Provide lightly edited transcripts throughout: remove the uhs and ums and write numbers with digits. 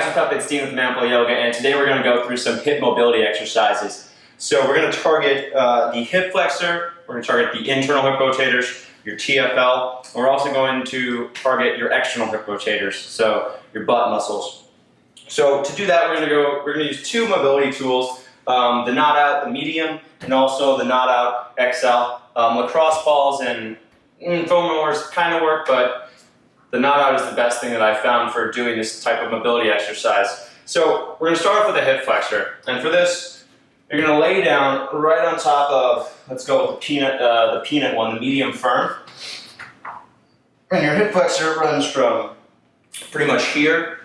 guys, what's up? It's Dean with Manipul Yoga, and today we're going to go through some hip mobility exercises. So we're going to target the hip flexor, we're going to target the internal hip rotators, your TFL, and we're also going to target your external hip rotators, so your butt muscles. So to do that, we're going to use two mobility tools, the Not Out, the medium, and also the Not Out XL. Lacrosse balls and foam rollers kind of work, but the Not Out is the best thing that I've found for doing this type of mobility exercise. So we're going to start off with the hip flexor, and for this, you're going to lay down right on top of, let's go with the peanut one, the medium firm. And your hip flexor runs from pretty much here,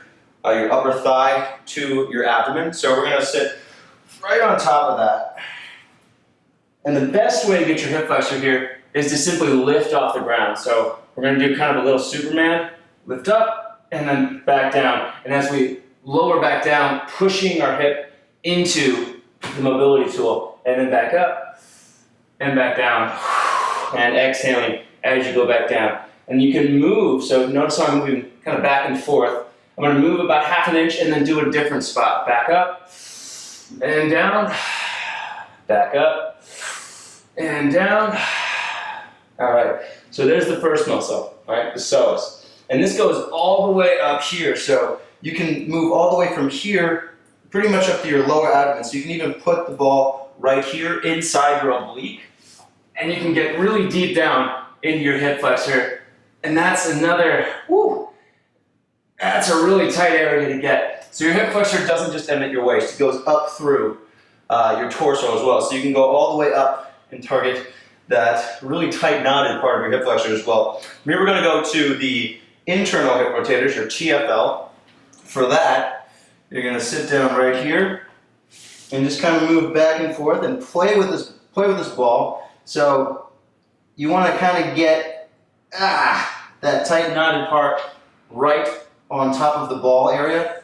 your upper thigh, to your abdomen. So we're going to sit right on top of that. And the best way to get your hip flexor here is to simply lift off the ground. So we're going to do kind of a little Superman, lift up, and then back down. And as we lower back down, pushing our hip into the mobility tool, and then back up, and back down, and exhaling as you go back down. And you can move, so notice how I'm moving kind of back and forth. I'm going to move about ½ inch and then do a different spot. Back up, and down, back up, and down. All right, so there's the first muscle, all right, the psoas. And this goes all the way up here, so you can move all the way from here pretty much up to your lower abdomen. So you can even put the ball right here inside your oblique, and you can get really deep down into your hip flexor. And that's another, that's a really tight area to get. So your hip flexor doesn't just end at your waist, it goes up through your torso as well. So you can go all the way up and target that really tight knotted part of your hip flexor as well. Here we're going to go to the internal hip rotators, your TFL. For that, you're going to sit down right here and just kind of move back and forth and play with this ball. So you want to kind of get that tight knotted part right on top of the ball area.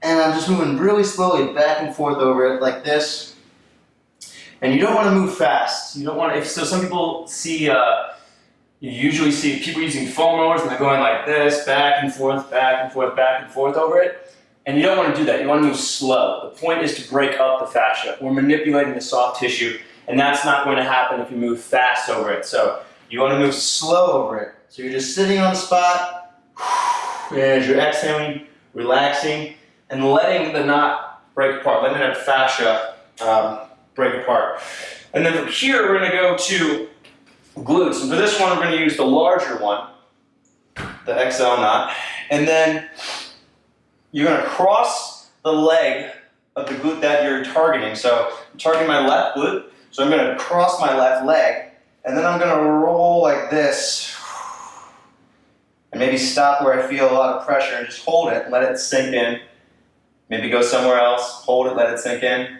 And I'm just moving really slowly back and forth over it like this. And you don't want to move fast. You don't want to, so some people see, you usually see people using foam rollers and they're going like this, back and forth, back and forth, back and forth over it. And you don't want to do that. You want to move slow. The point is to break up the fascia. We're manipulating the soft tissue, and that's not going to happen if you move fast over it. So you want to move slow over it. So you're just sitting on the spot, and as you're exhaling, relaxing, and letting the knot break apart, letting that fascia break apart. And then from here, we're going to go to glutes. And for this one, we're going to use the larger one, the XL knot. And then you're going to cross the leg of the glute that you're targeting. So I'm targeting my left glute. So I'm going to cross my left leg. And then I'm going to roll like this. And maybe stop where I feel a lot of pressure and just hold it, let it sink in. Maybe go somewhere else, hold it, let it sink in.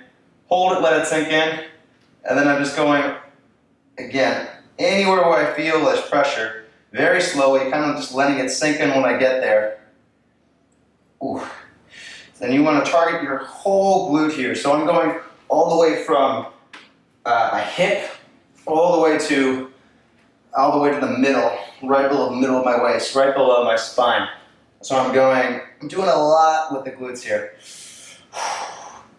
Hold it, let it sink in, and then I'm just going, again, anywhere where I feel there's pressure, very slowly, kind of just letting it sink in when I get there. Ooh. Then you want to target your whole glute here. So I'm going all the way from my hip, all the way to the middle, right below the middle of my waist, right below my spine. So I'm doing a lot with the glutes here.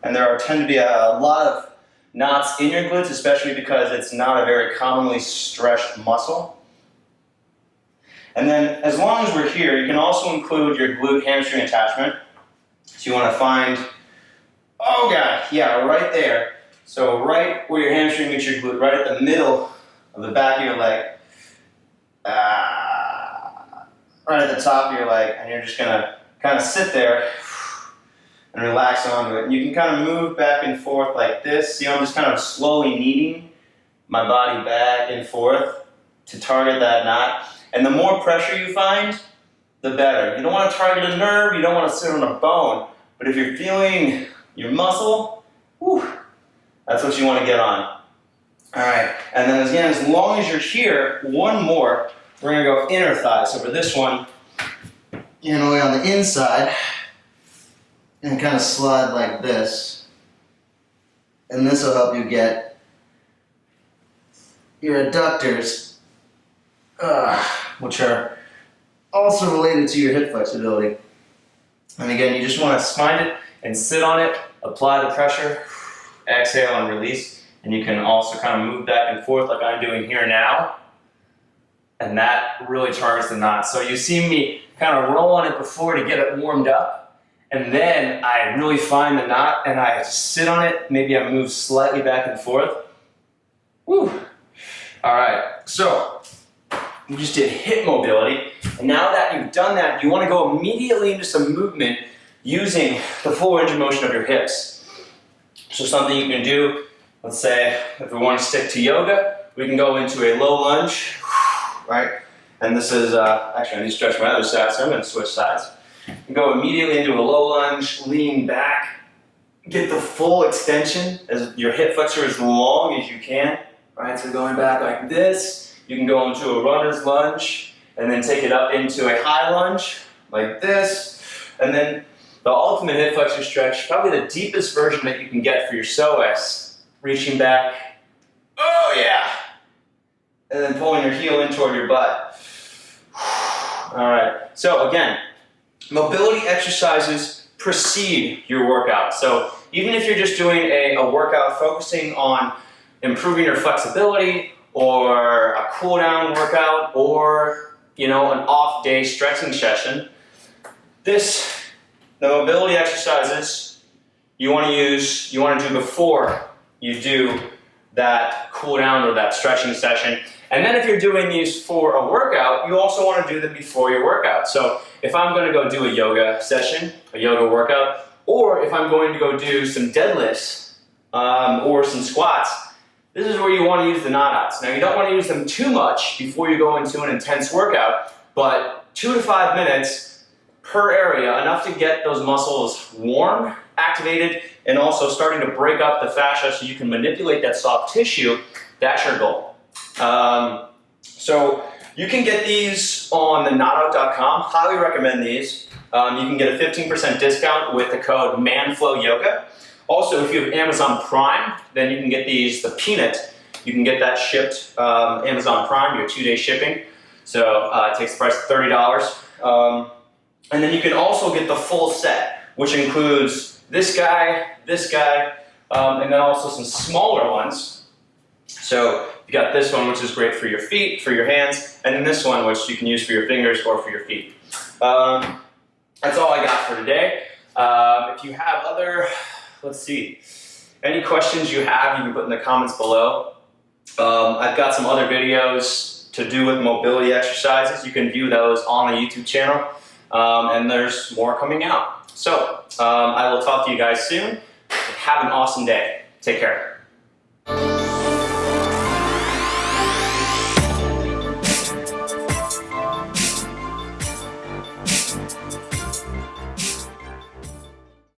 And there tend to be a lot of knots in your glutes, especially because it's not a very commonly stretched muscle. And then as long as we're here, you can also include your glute hamstring attachment. So you want to find, oh god, yeah, right there. So right where your hamstring meets your glute, right at the middle of the back of your leg, right at the top of your leg, and you're just going to kind of sit there and relax onto it. And you can kind of move back and forth like this. See, I'm just kind of slowly kneading my body back and forth to target that knot. And the more pressure you find, the better. You don't want to target a nerve, you don't want to sit on a bone. But if you're feeling your muscle, that's what you want to get on. All right, and then again, as long as you're here, one more, we're going to go inner thigh. So for this one, you're going to lay on the inside and kind of slide like this. And this will help you get your adductors, which are also related to your hip flexibility. And again, you just want to spine it and sit on it, apply the pressure, exhale and release. And you can also kind of move back and forth like I'm doing here now. And that really targets the knot. So you see me kind of roll on it before to get it warmed up. And then I really find the knot and I sit on it. Maybe I move slightly back and forth. Woo. All right, so you just did hip mobility. And now that you've done that, you want to go immediately into some movement using the full range of motion of your hips. So something you can do, let's say if we want to stick to yoga, we can go into a low lunge, right? And this is, actually I need to stretch my other side, so I'm going to switch sides. You go immediately into a low lunge, lean back, get the full extension as your hip flexor as long as you can, right? So going back like this, you can go into a runner's lunge, and then take it up into a high lunge, like this. And then the ultimate hip flexor stretch, probably the deepest version that you can get for your psoas, reaching back, oh yeah! And then pulling your heel in toward your butt. All right, so again, mobility exercises precede your workout. So even if you're just doing a workout focusing on improving your flexibility, or a cool down workout, or an off day stretching session, the mobility exercises you want to do before you do that cool down or that stretching session. And then if you're doing these for a workout, you also want to do them before your workout. So if I'm going to go do a yoga session, a yoga workout, or if I'm going to go do some deadlifts or some squats, this is where you want to use the knot outs. Now you don't want to use them too much before you go into an intense workout, but 2 to 5 minutes per area, enough to get those muscles warm, activated, and also starting to break up the fascia so you can manipulate that soft tissue. That's your goal. So you can get these on the knotout.com. Highly recommend these. You can get a 15% discount with the code MANFLOWYOGA. Also, if you have Amazon Prime, then you can get these, the peanut. You can get that shipped Amazon Prime, your 2-day shipping. So it takes the price of $30. And then you can also get the full set, which includes this guy, and then also some smaller ones. So you got this one, which is great for your feet, for your hands, and then this one, which you can use for your fingers or for your feet. That's all I got for today. If you have other, any questions you have, you can put in the comments below. I've got some other videos to do with mobility exercises. You can view those on the YouTube channel, and there's more coming out. So I will talk to you guys soon. Have an awesome day. Take care.